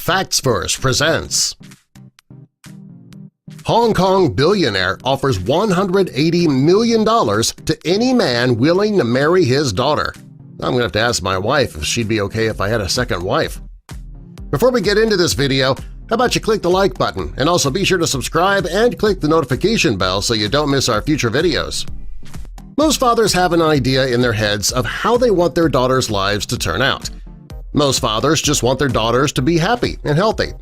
Facts First presents Hong Kong billionaire offers $180 million to any man willing to marry his daughter. I'm going to have to ask my wife if she'd be okay if I had a second wife. Before we get into this video, how about you click the like button and also be sure to subscribe and click the notification bell so you don't miss our future videos. Most fathers have an idea in their heads of how they want their daughters' lives to turn out. Most fathers just want their daughters to be happy and healthy.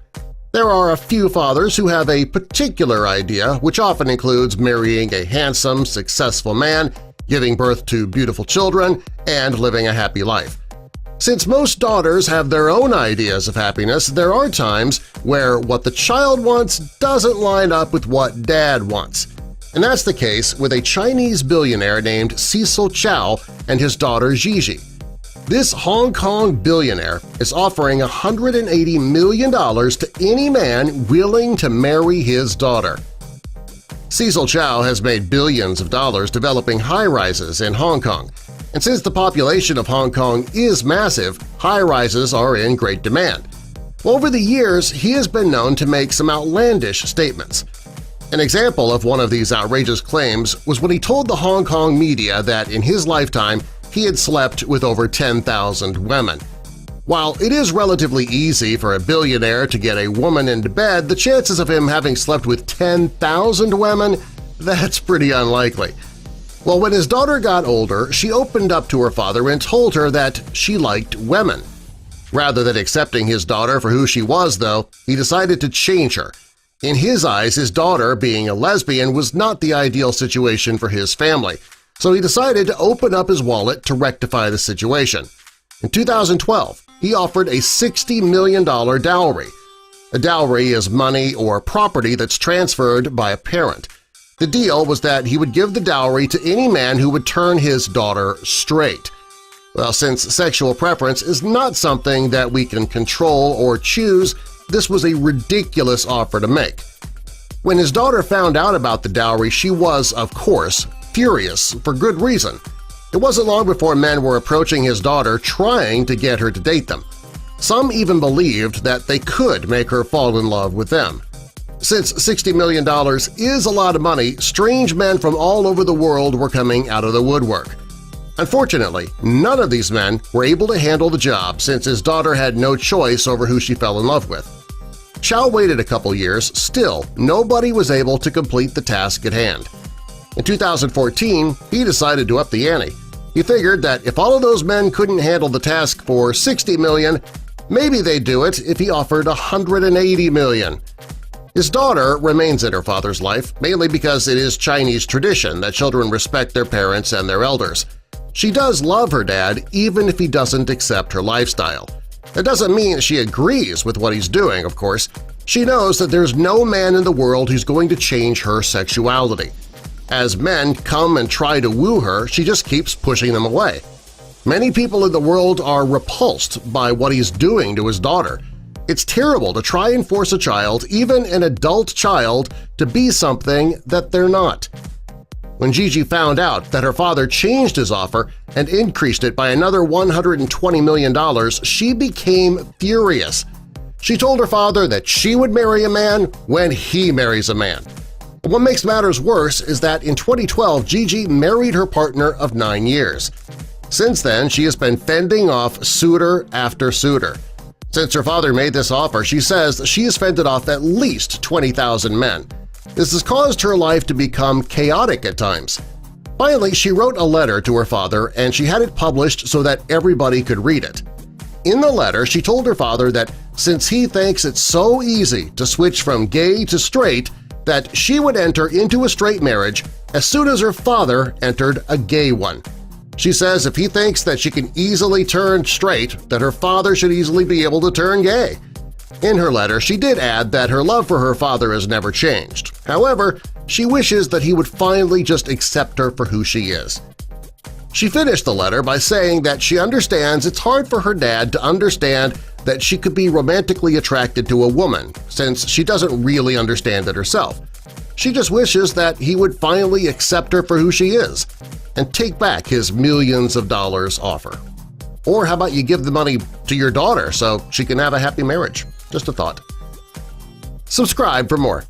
There are a few fathers who have a particular idea, which often includes marrying a handsome, successful man, giving birth to beautiful children, and living a happy life. Since most daughters have their own ideas of happiness, there are times where what the child wants doesn't line up with what dad wants. And that's the case with a Chinese billionaire named Cecil Chow and his daughter Gigi. This Hong Kong billionaire is offering $180 million to any man willing to marry his daughter. Cecil Chow has made billions of dollars developing high-rises in Hong Kong, and since the population of Hong Kong is massive, high-rises are in great demand. Over the years, he has been known to make some outlandish statements. An example of one of these outrageous claims was when he told the Hong Kong media that in his lifetime he had slept with over 10,000 women. While it is relatively easy for a billionaire to get a woman into bed, the chances of him having slept with 10,000 women, that's pretty unlikely. Well, when his daughter got older, she opened up to her father and told her that she liked women. Rather than accepting his daughter for who she was, though, he decided to change her. In his eyes, his daughter, being a lesbian, was not the ideal situation for his family, so he decided to open up his wallet to rectify the situation. In 2012, he offered a $60 million dowry. A dowry is money or property that's transferred by a parent. The deal was that he would give the dowry to any man who would turn his daughter straight. Well, since sexual preference is not something that we can control or choose, this was a ridiculous offer to make. When his daughter found out about the dowry, she was, of course, furious for good reason. It wasn't long before men were approaching his daughter trying to get her to date them. Some even believed that they could make her fall in love with them. Since $60 million is a lot of money, strange men from all over the world were coming out of the woodwork. Unfortunately, none of these men were able to handle the job since his daughter had no choice over who she fell in love with. Chow waited a couple years. Still, nobody was able to complete the task at hand. In 2014, he decided to up the ante. He figured that if all of those men couldn't handle the task for $60 million, maybe they'd do it if he offered $180 million. His daughter remains in her father's life, mainly because it is Chinese tradition that children respect their parents and their elders. She does love her dad even if he doesn't accept her lifestyle. That doesn't mean she agrees with what he's doing, of course. She knows that there's no man in the world who's going to change her sexuality. As men come and try to woo her, she just keeps pushing them away. Many people in the world are repulsed by what he's doing to his daughter. It's terrible to try and force a child, even an adult child, to be something that they're not. When Gigi found out that her father changed his offer and increased it by another $120 million, she became furious. She told her father that she would marry a man when he marries a man. What makes matters worse is that in 2012 Gigi married her partner of 9 years. Since then, she has been fending off suitor after suitor. Since her father made this offer, she says that she has fended off at least 20,000 men. This has caused her life to become chaotic at times. Finally, she wrote a letter to her father and she had it published so that everybody could read it. In the letter, she told her father that since he thinks it's so easy to switch from gay to straight, that she would enter into a straight marriage as soon as her father entered a gay one. She says if he thinks that she can easily turn straight, that her father should easily be able to turn gay. In her letter, she did add that her love for her father has never changed. However, she wishes that he would finally just accept her for who she is. She finished the letter by saying that she understands it's hard for her dad to understand that she could be romantically attracted to a woman since she doesn't really understand it herself. She just wishes that he would finally accept her for who she is and take back his millions of dollars offer. Or how about you give the money to your daughter so she can have a happy marriage? Just a thought. Subscribe for more.